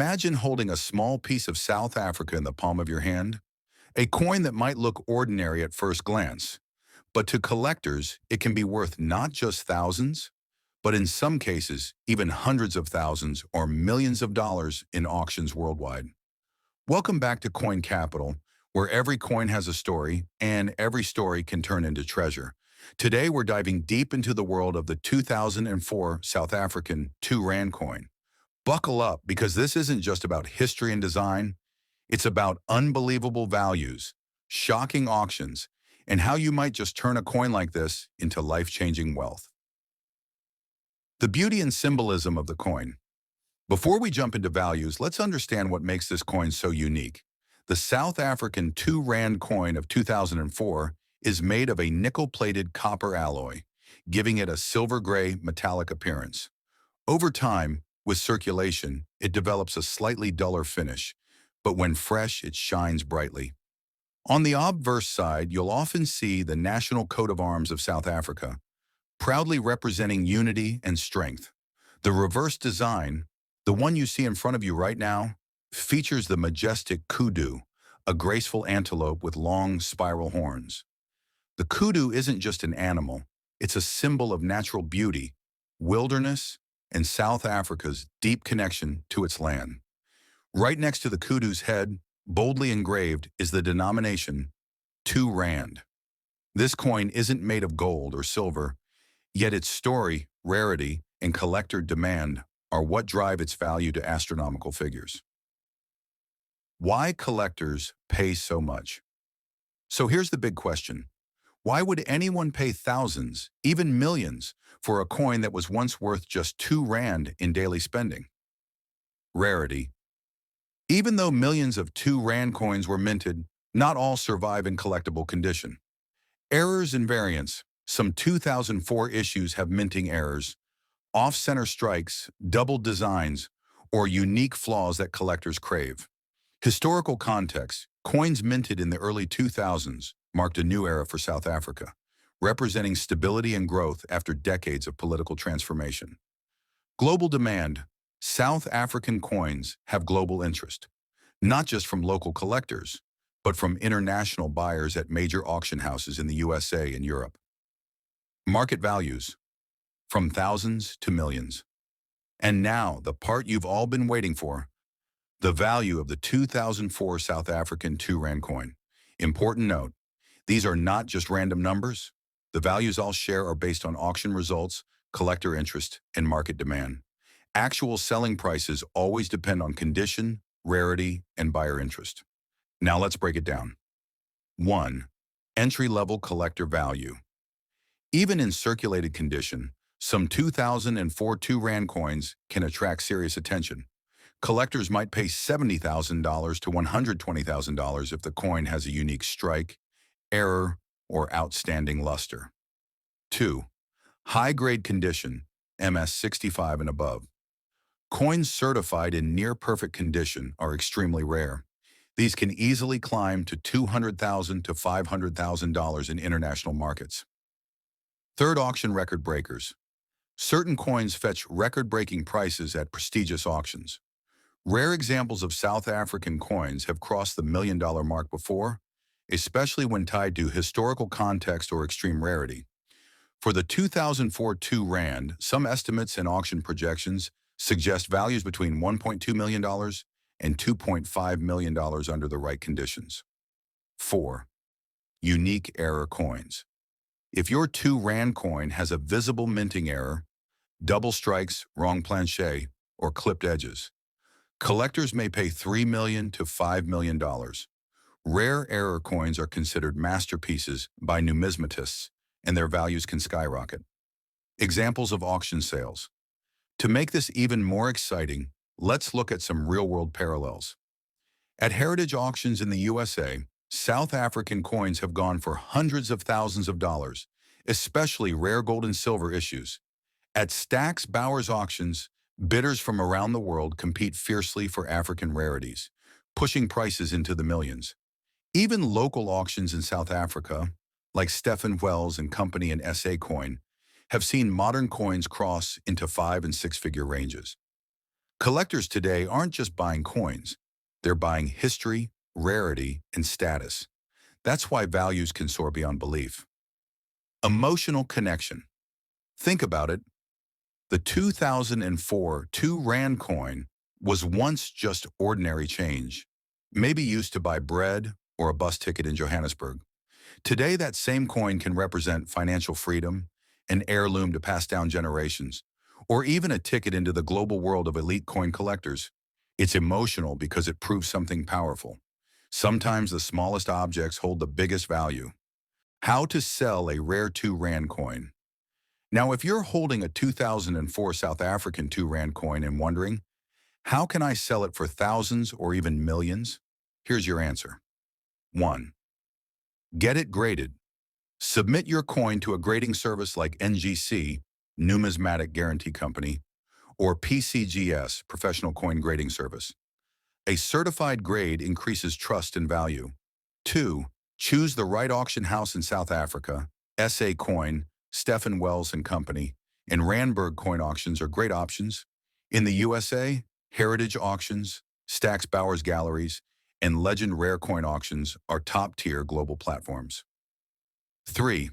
Imagine holding a small piece of South Africa in the palm of your hand, a coin that might look ordinary at first glance, but to collectors, it can be worth not just thousands, but in some cases, even hundreds of thousands or millions of dollars in auctions worldwide. Welcome back to Coin Capital, where every coin has a story and every story can turn into treasure. Today, we're diving deep into the world of the 2004 South African 2 Rand coin. Buckle up because this isn't just about history and design, it's about unbelievable values, shocking auctions, and how you might just turn a coin like this into life-changing wealth. The beauty and symbolism of the coin. Before we jump into values, let's understand what makes this coin so unique. The South African 2 Rand coin of 2004 is made of a nickel-plated copper alloy, giving it a silver-gray metallic appearance. Over time, with circulation, it develops a slightly duller finish, but when fresh, it shines brightly. On the obverse side, you'll often see the national coat of arms of South Africa, proudly representing unity and strength. The reverse design, the one you see in front of you right now, features the majestic kudu, a graceful antelope with long spiral horns. The kudu isn't just an animal, it's a symbol of natural beauty, wilderness, and South Africa's deep connection to its land. Right next to the kudu's head, boldly engraved, is the denomination 2 Rand. This coin isn't made of gold or silver, yet its story, rarity, and collector demand are what drive its value to astronomical figures. Why collectors pay so much? So here's the big question. Why would anyone pay thousands, even millions, for a coin that was once worth just 2 Rand in daily spending? Rarity. Even though millions of 2 Rand coins were minted, not all survive in collectible condition. Errors and variants. Some 2004 issues have minting errors, off-center strikes, doubled designs, or unique flaws that collectors crave. Historical context. Coins minted in the early 2000s marked a new era for South Africa, representing stability and growth after decades of political transformation. Global demand. South African coins have global interest, not just from local collectors, but from international buyers at major auction houses in the USA and Europe. Market values, from thousands to millions. And now, the part you've all been waiting for, the value of the 2004 South African 2 Rand coin. Important note, these are not just random numbers. The values I'll share are based on auction results, collector interest, and market demand. Actual selling prices always depend on condition, rarity, and buyer interest. Now let's break it down. 1. Entry-level collector value. Even in circulated condition, some 2004 2 Rand coins can attract serious attention. Collectors might pay $70,000 to $120,000 if the coin has a unique strike, error, or outstanding luster. 2. High-grade condition, MS65 and above. Coins certified in near-perfect condition are extremely rare. These can easily climb to $200,000 to $500,000 in international markets. 3. Auction record breakers. Certain coins fetch record-breaking prices at prestigious auctions. Rare examples of South African coins have crossed the $1 million mark before, especially when tied to historical context or extreme rarity. For the 2004 2 Rand, some estimates and auction projections suggest values between $1.2 million and $2.5 million under the right conditions. 4. Unique error coins. If your 2 Rand coin has a visible minting error, double strikes, wrong planche, or clipped edges, collectors may pay $3 million to $5 million. Rare error coins are considered masterpieces by numismatists, and their values can skyrocket. Examples of auction sales. To make this even more exciting, let's look at some real-world parallels. At heritage auctions in the USA, South African coins have gone for hundreds of thousands of dollars, especially rare gold and silver issues. At Stack's Bowers auctions, bidders from around the world compete fiercely for African rarities, pushing prices into the millions. Even local auctions in South Africa, like Stephen Wells and Company and SA Coin, have seen modern coins cross into 5- and 6-figure ranges. Collectors today aren't just buying coins. They're buying history, rarity, and status. That's why values can soar beyond belief. Emotional connection. Think about it. The 2004 2 Rand coin was once just ordinary change, maybe used to buy bread or a bus ticket in Johannesburg. Today, that same coin can represent financial freedom, an heirloom to pass down generations, or even a ticket into the global world of elite coin collectors. It's emotional because it proves something powerful. Sometimes the smallest objects hold the biggest value. How to sell a rare 2 Rand coin. Now, if you're holding a 2004 South African 2 Rand coin and wondering, how can I sell it for thousands or even millions? Here's your answer. 1. Get it graded. Submit your coin to a grading service like NGC, Numismatic Guarantee Company, or PCGS, Professional Coin Grading Service. A certified grade increases trust and value. 2. Choose the right auction house in South Africa. SA Coin, Stephen Wells and Company, and Randburg Coin Auctions are great options. In the USA, Heritage Auctions, Stax Bowers Galleries, and Legend Rare Coin Auctions are top-tier global platforms. 3.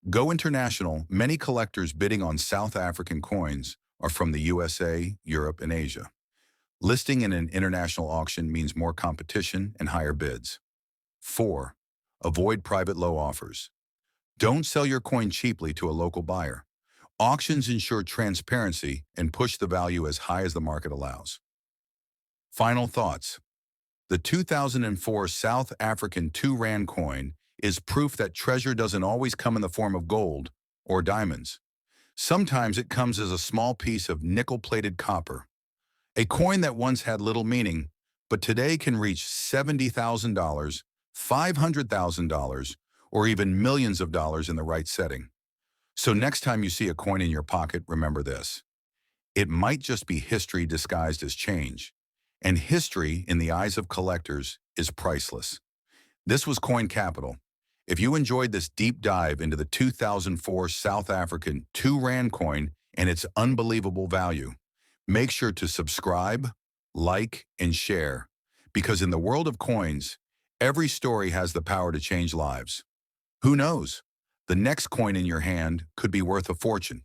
Go international. Many collectors bidding on South African coins are from the USA, Europe, and Asia. Listing in an international auction means more competition and higher bids. 4. Avoid private low offers. Don't sell your coin cheaply to a local buyer. Auctions ensure transparency and push the value as high as the market allows. Final thoughts. The 2004 South African 2 Rand coin is proof that treasure doesn't always come in the form of gold or diamonds. Sometimes it comes as a small piece of nickel-plated copper, a coin that once had little meaning, but today can reach $70,000, $500,000, or even millions of dollars in the right setting. So next time you see a coin in your pocket, remember this. It might just be history disguised as change, and history, in the eyes of collectors, is priceless. This was Coin Capital. If you enjoyed this deep dive into the 2004 South African 2 Rand coin and its unbelievable value, make sure to subscribe, like, and share, because in the world of coins, every story has the power to change lives. Who knows? The next coin in your hand could be worth a fortune.